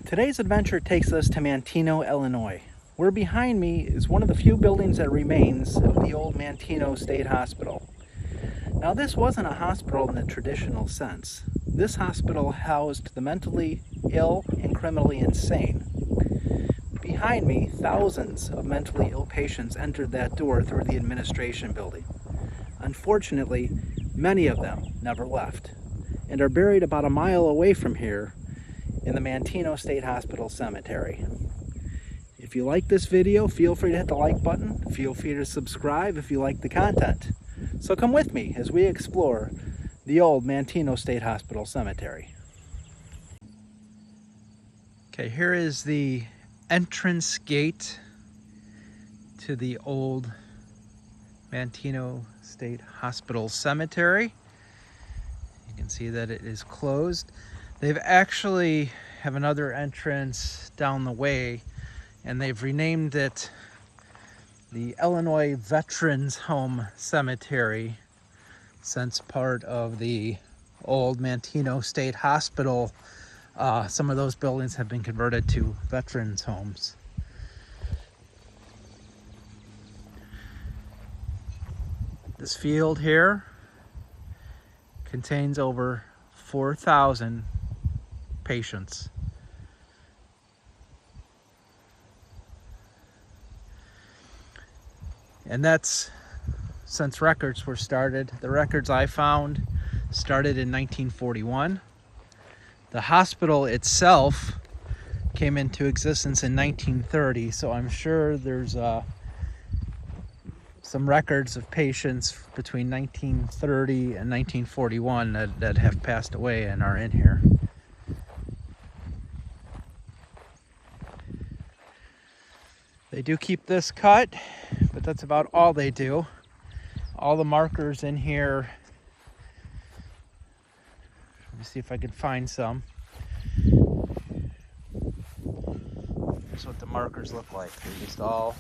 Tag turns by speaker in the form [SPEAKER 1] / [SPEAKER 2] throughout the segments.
[SPEAKER 1] Today's adventure takes us to Manteno, Illinois, where behind me is one of the few buildings that remains of the old Manteno State Hospital. Now, this wasn't a hospital in the traditional sense. This hospital housed the mentally ill and criminally insane. Behind me, thousands of mentally ill patients entered that door through the administration building. Unfortunately, many of them never left and are buried about a mile away from here in the Manteno State Hospital Cemetery. If you like this video, feel free to hit the like button. Feel free to subscribe if you like the content. So come with me as we explore the old Manteno State Hospital Cemetery. Okay, here is the entrance gate to the old Manteno State Hospital Cemetery. You can see that it is closed. They've actually have another entrance down the way, and they've renamed it the Illinois Veterans Home Cemetery, since part of the old Manteno State Hospital, some of those buildings have been converted to veterans homes. This field here contains over 4,000 patients. And that's since records were started. The records I found started in 1941. The hospital itself came into existence in 1930, so I'm sure there's some records of patients between 1930 and 1941 that have passed away and are in here. They do keep this cut, but that's about all they do. All the markers in here, let me see if I can find some. Here's what the markers look like. They're just all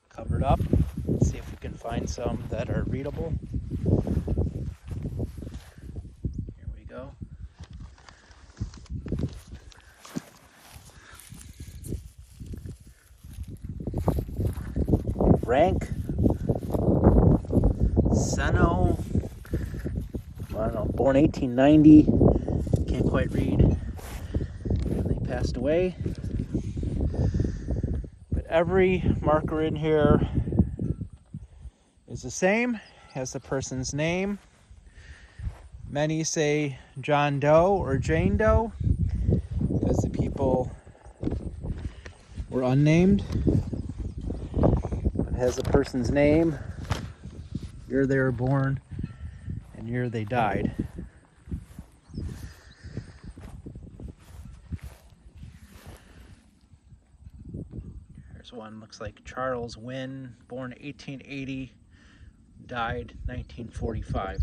[SPEAKER 1] covered up. Let's see if we can find some that are readable. Here we go. Rank, Seno, I don't know, born 1890, can't quite read. They passed away. But every marker in here is the same, has the person's name. Many say John Doe or Jane Doe because the people were unnamed. Has a person's name, year they were born, and year they died. Here's one, looks like Charles Wynn, born 1880, died 1945.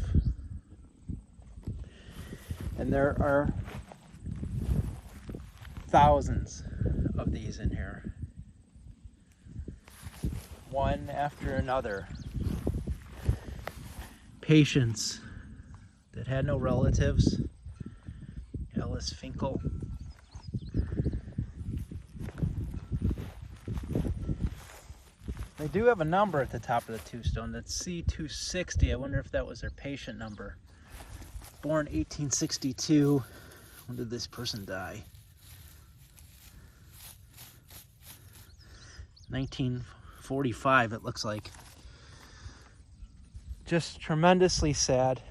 [SPEAKER 1] And there are thousands of these in here. One after another. Patients that had no relatives. Ellis Finkel. They do have a number at the top of the tombstone. That's C260. I wonder if that was their patient number. Born 1862. When did this person die? 1945, it looks like. Just tremendously sad.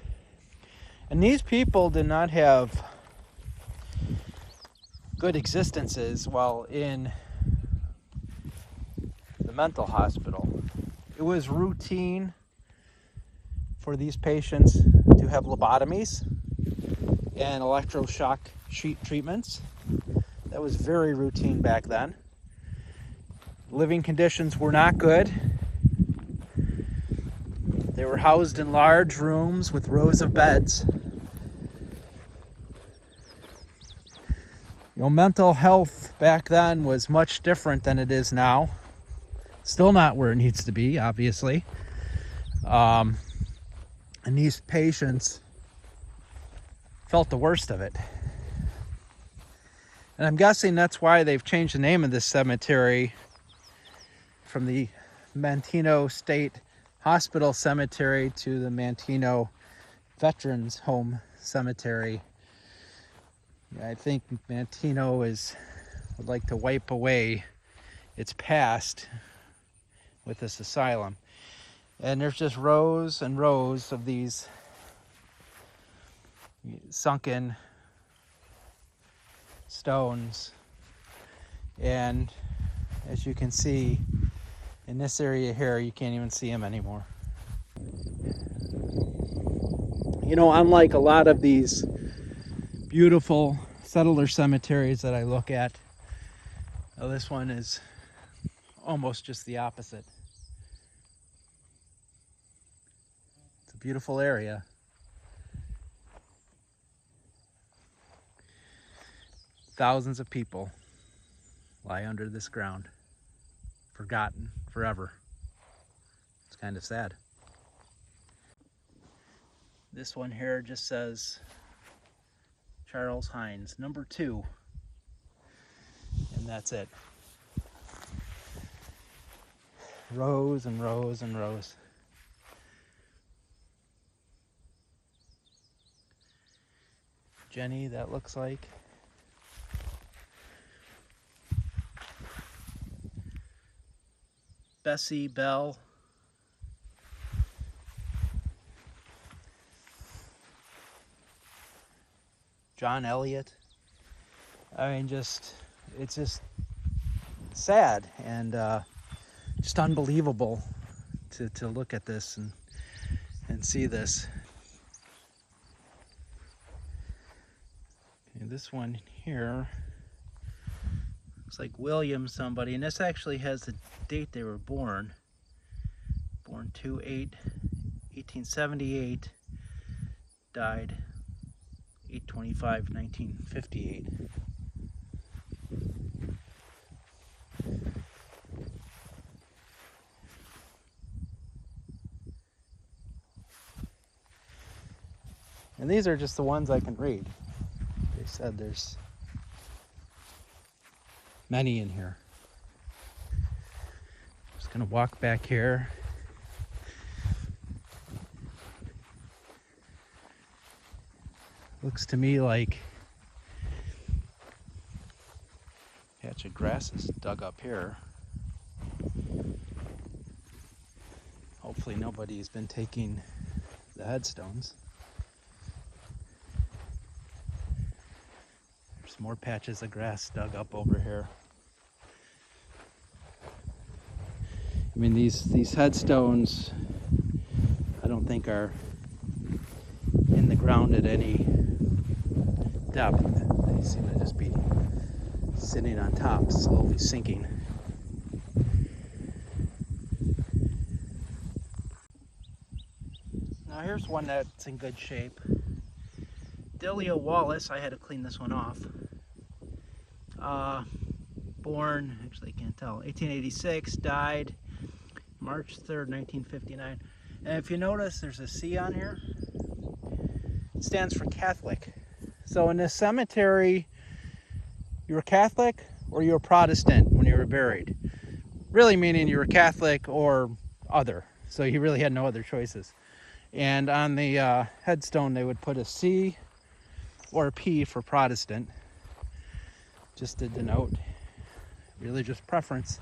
[SPEAKER 1] And these people did not have good existences while in the mental hospital. It was routine for these patients to have lobotomies and electroshock treatments. That was very routine back then. Living conditions were not good. They were housed in large rooms with rows of beds. You know, mental health back then was much different than it is now. Still not where it needs to be, obviously. And these patients felt the worst of it. And I'm guessing that's why they've changed the name of this cemetery from the Manteno State Hospital Cemetery to the Manteno Veterans Home Cemetery. I think Manteno would like to wipe away its past with this asylum. And there's just rows and rows of these sunken stones. And as you can see, in this area here, you can't even see them anymore. You know, unlike a lot of these beautiful settler cemeteries that I look at, this one is almost just the opposite. It's a beautiful area. Thousands of people lie under this ground, forgotten forever. It's kind of sad. This one here just says Charles Hines, number 2, and that's it. Rows and rows and rows. Jenny, that looks like. Bessie, Bell. John Elliott. I mean, it's just sad and just unbelievable to look at this and see this. Okay, this one here looks like William somebody, and this actually has the date they were born. Born 2/8/1878, died 8/25/1958. And these are just the ones I can read. They said there's many in here. Just gonna walk back here. Looks to me like a patch of grass is dug up here. Hopefully nobody's been taking the headstones. There's more patches of grass dug up over here. I mean, these headstones, I don't think are in the ground at any depth. They seem to just be sitting on top, slowly sinking. Now here's one that's in good shape. Delia Wallace, I had to clean this one off. Born, actually I can't tell, 1886, died March 3rd, 1959. And if you notice, there's a C on here. It stands for Catholic. So in this cemetery, you were Catholic or you were Protestant when you were buried. Really meaning you were Catholic or other. So you really had no other choices. And on the headstone, they would put a C or a P for Protestant, just to denote religious preference.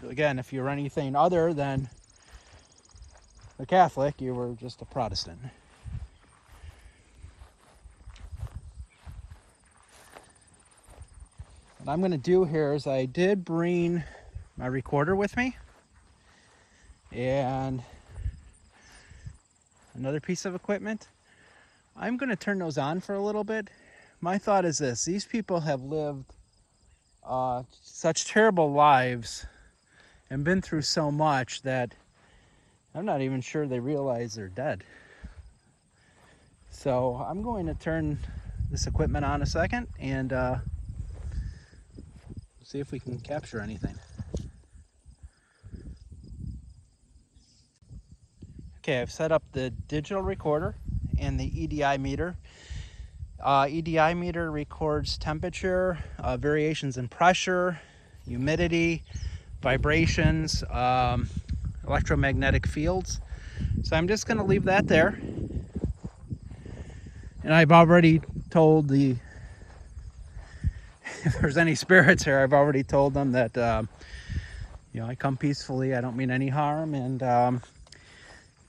[SPEAKER 1] So again, if you were anything other than a Catholic, you were just a Protestant. What I'm going to do here is I did bring my recorder with me and another piece of equipment. I'm going to turn those on for a little bit. My thought is this: these people have lived such terrible lives and been through so much that I'm not even sure they realize they're dead. So I'm going to turn this equipment on a second and see if we can capture anything. Okay, I've set up the digital recorder and the EDI meter. EDI meter records temperature, variations in pressure, humidity, vibrations, electromagnetic fields. So I'm just going to leave that there. And I've already told if there's any spirits here, I've already told them that, I come peacefully, I don't mean any harm, and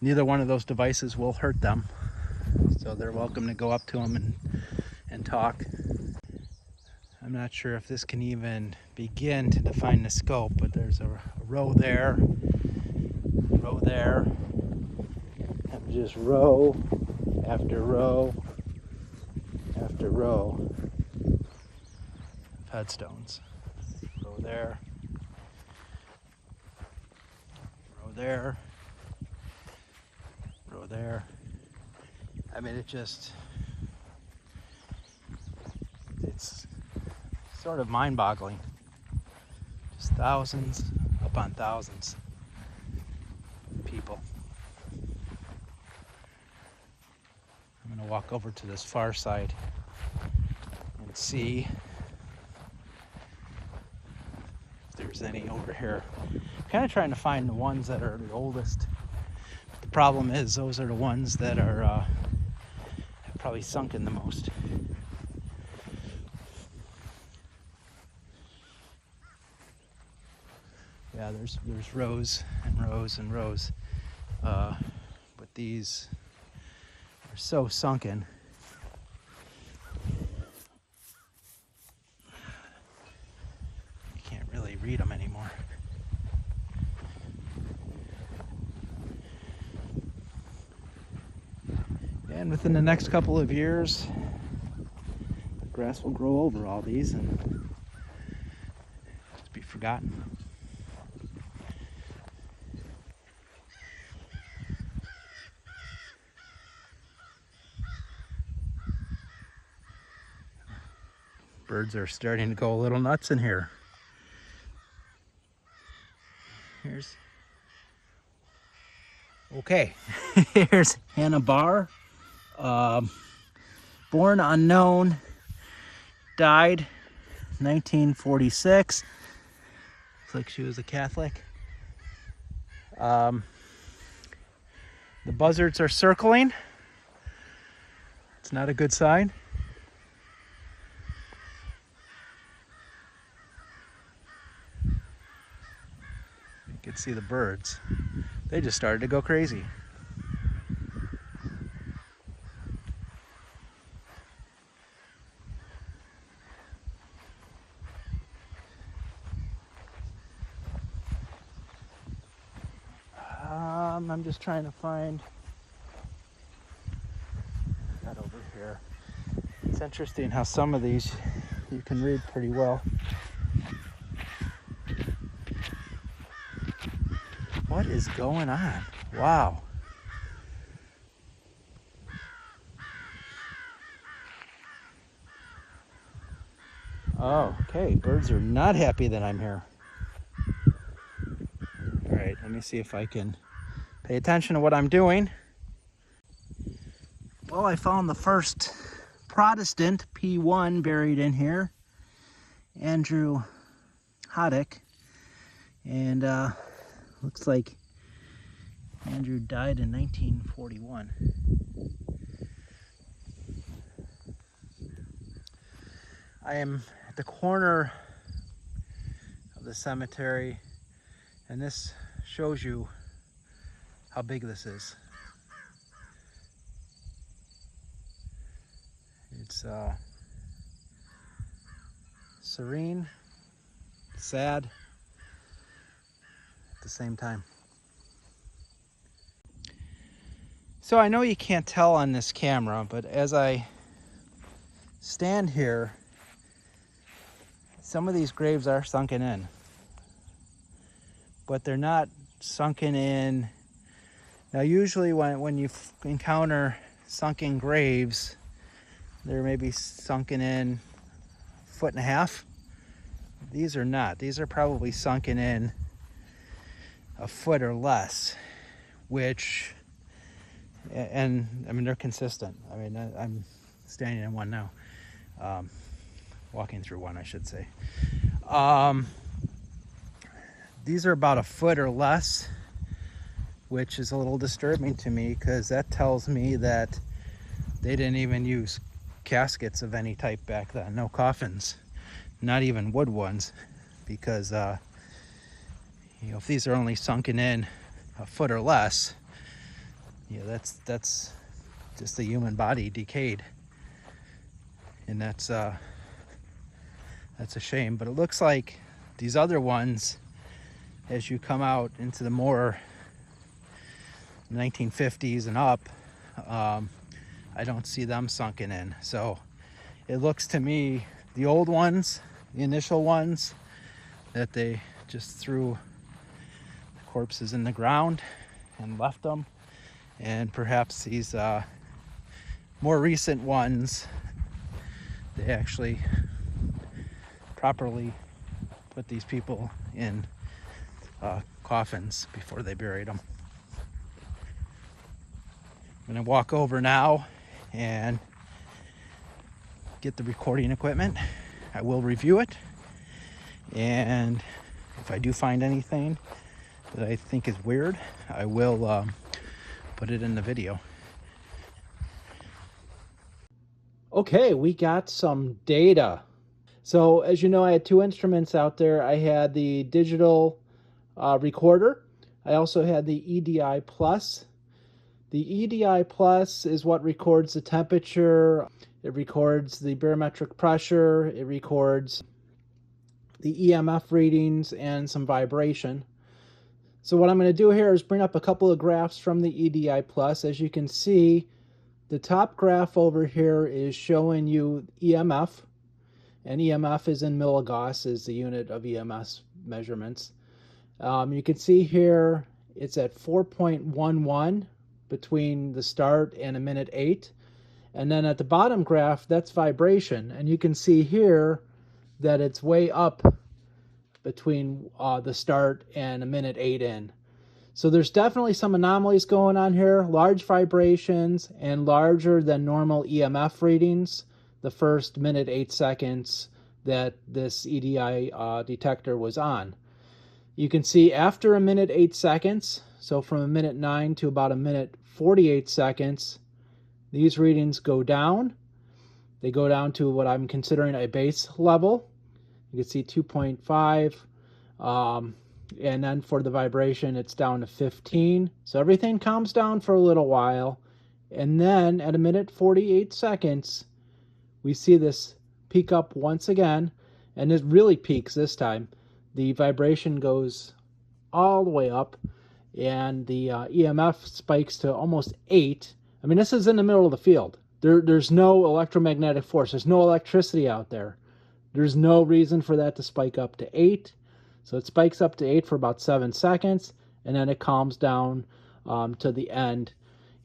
[SPEAKER 1] neither one of those devices will hurt them. So they're welcome to go up to them and talk. I'm not sure if this can even begin to define the scope, but there's a row there, and just row after row after row of headstones. Row there, row there, row there. I mean, it's sort of mind-boggling. Just thousands upon thousands of people. I'm going to walk over to this far side and see if there's any over here. I'm kind of trying to find the ones that are the oldest. But the problem is those are the ones that are have probably sunken the most. Yeah, there's rows and rows and rows, but these are so sunken. You can't really read them anymore. And within the next couple of years, the grass will grow over all these and just be forgotten. Birds are starting to go a little nuts in here. Here's Hannah Barr, born unknown, died 1946. Looks like she was a Catholic. The buzzards are circling. It's not a good sign. You can see the birds. They just started to go crazy. I'm just trying to find that over here. It's interesting how some of these you can read pretty well. What is going on? Wow. Oh, okay. Birds are not happy that I'm here. All right, let me see if I can pay attention to what I'm doing. Well, I found the first Protestant P1 buried in here, Andrew Hoddick, and looks like Andrew died in 1941. I am at the corner of the cemetery, and this shows you how big this is. It's serene, sad at the same time. So I know you can't tell on this camera, but as I stand here, some of these graves are sunken in, but they're not sunken in. Now usually when you encounter sunken graves, they're maybe sunken in a foot and a half. These are not. These are probably sunken in a foot or less, which and I mean, they're consistent. I mean, I'm standing in one now, walking through one, I should say. These are about a foot or less, which is a little disturbing to me because that tells me that they didn't even use caskets of any type back then. No coffins, not even wood ones, because you know, if these are only sunken in a foot or less, you know, that's just the human body decayed, and that's a shame. But it looks like these other ones, as you come out into the more 1950s and up, I don't see them sunken in. So it looks to me, the old ones, the initial ones, that they just threw the corpses in the ground and left them. And perhaps these more recent ones, they actually properly put these people in coffins before they buried them. I'm gonna walk over now and get the recording equipment. I will review it, and if I do find anything that I think is weird, I will put it in the video. Okay, we got some data. So as you know, I had two instruments out there. I had the digital recorder. I also had the EDI Plus. The EDI Plus is what records the temperature, it records the barometric pressure, it records the EMF readings and some vibration. So what I'm going to do here is bring up a couple of graphs from the EDI Plus. As you can see, the top graph over here is showing you EMF, and EMF is in milligauss, is the unit of EMS measurements. You can see here it's at 4.11 between the start and a minute 8. And then at the bottom graph, that's vibration. And you can see here that it's way up between the start and a minute 8 in. So there's definitely some anomalies going on here, large vibrations and larger than normal EMF readings the first minute 8 seconds that this EDI detector was on. You can see after a minute 8 seconds, so from a minute 9 to about a minute 48 seconds, these readings go down. They go down to what I'm considering a base level. You can see 2.5, and then for the vibration, it's down to 15. So everything calms down for a little while, and then at a minute 48 seconds, we see this peak up once again, and it really peaks this time. The vibration goes all the way up, and the EMF spikes to almost 8. I mean, this is in the middle of the field. There's no electromagnetic force. There's no electricity out there. There's no reason for that to spike up to 8. So it spikes up to 8 for about 7 seconds, and then it calms down to the end.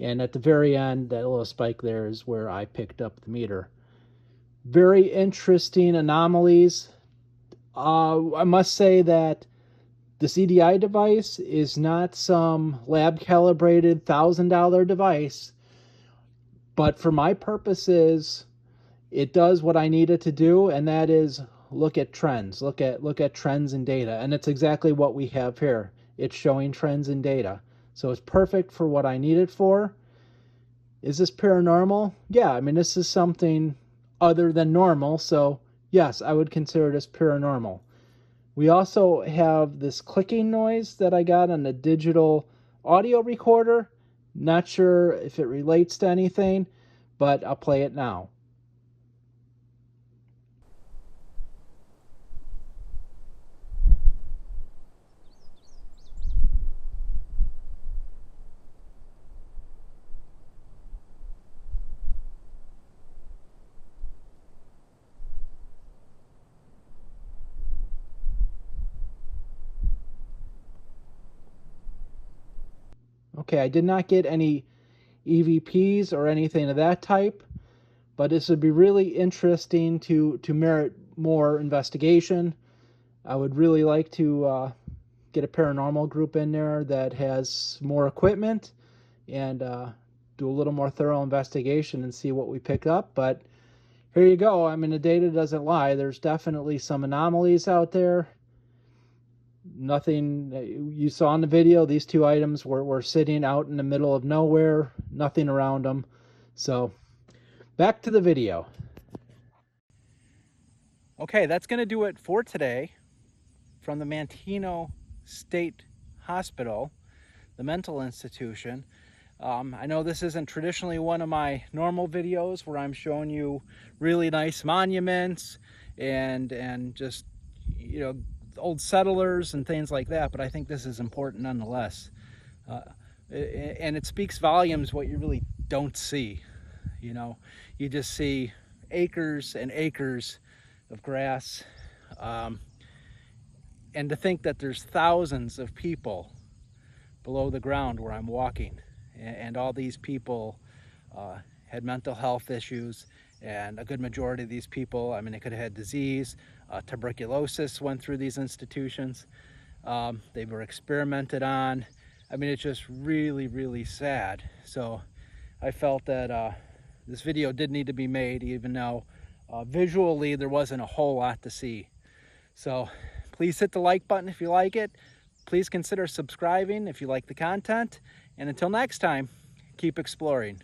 [SPEAKER 1] And at the very end, that little spike there is where I picked up the meter. Very interesting anomalies. I must say that this EDI device is not some lab-calibrated $1,000 device, but for my purposes, it does what I need it to do, and that is look at trends, look at trends in data, and it's exactly what we have here. It's showing trends in data, so it's perfect for what I need it for. Is this paranormal? Yeah, I mean, this is something other than normal, so yes, I would consider this paranormal. We also have this clicking noise that I got on the digital audio recorder. Not sure if it relates to anything, but I'll play it now. Okay, I did not get any EVPs or anything of that type, but this would be really interesting to merit more investigation. I would really like to get a paranormal group in there that has more equipment and do a little more thorough investigation and see what we pick up. But here you go. I mean, the data doesn't lie. There's definitely some anomalies out there. Nothing you saw in the video. These two items were sitting out in the middle of nowhere, nothing around them. So back to the video. Okay, that's going to do it for today from the Manteno State Hospital, the mental institution. I know this isn't traditionally one of my normal videos where I'm showing you really nice monuments and just, you know, old settlers and things like that, but I think this is important nonetheless. And it speaks volumes what you really don't see. You know, you just see acres and acres of grass, and to think that there's thousands of people below the ground where I'm walking, and all these people had mental health issues, and a good majority of these people, I mean, they could have had disease, tuberculosis went through these institutions, they were experimented on. I mean, it's just really, really sad. So I felt that this video did need to be made, even though visually there wasn't a whole lot to see. So please hit the like button if you like it. Please consider subscribing if you like the content. And until next time, keep exploring.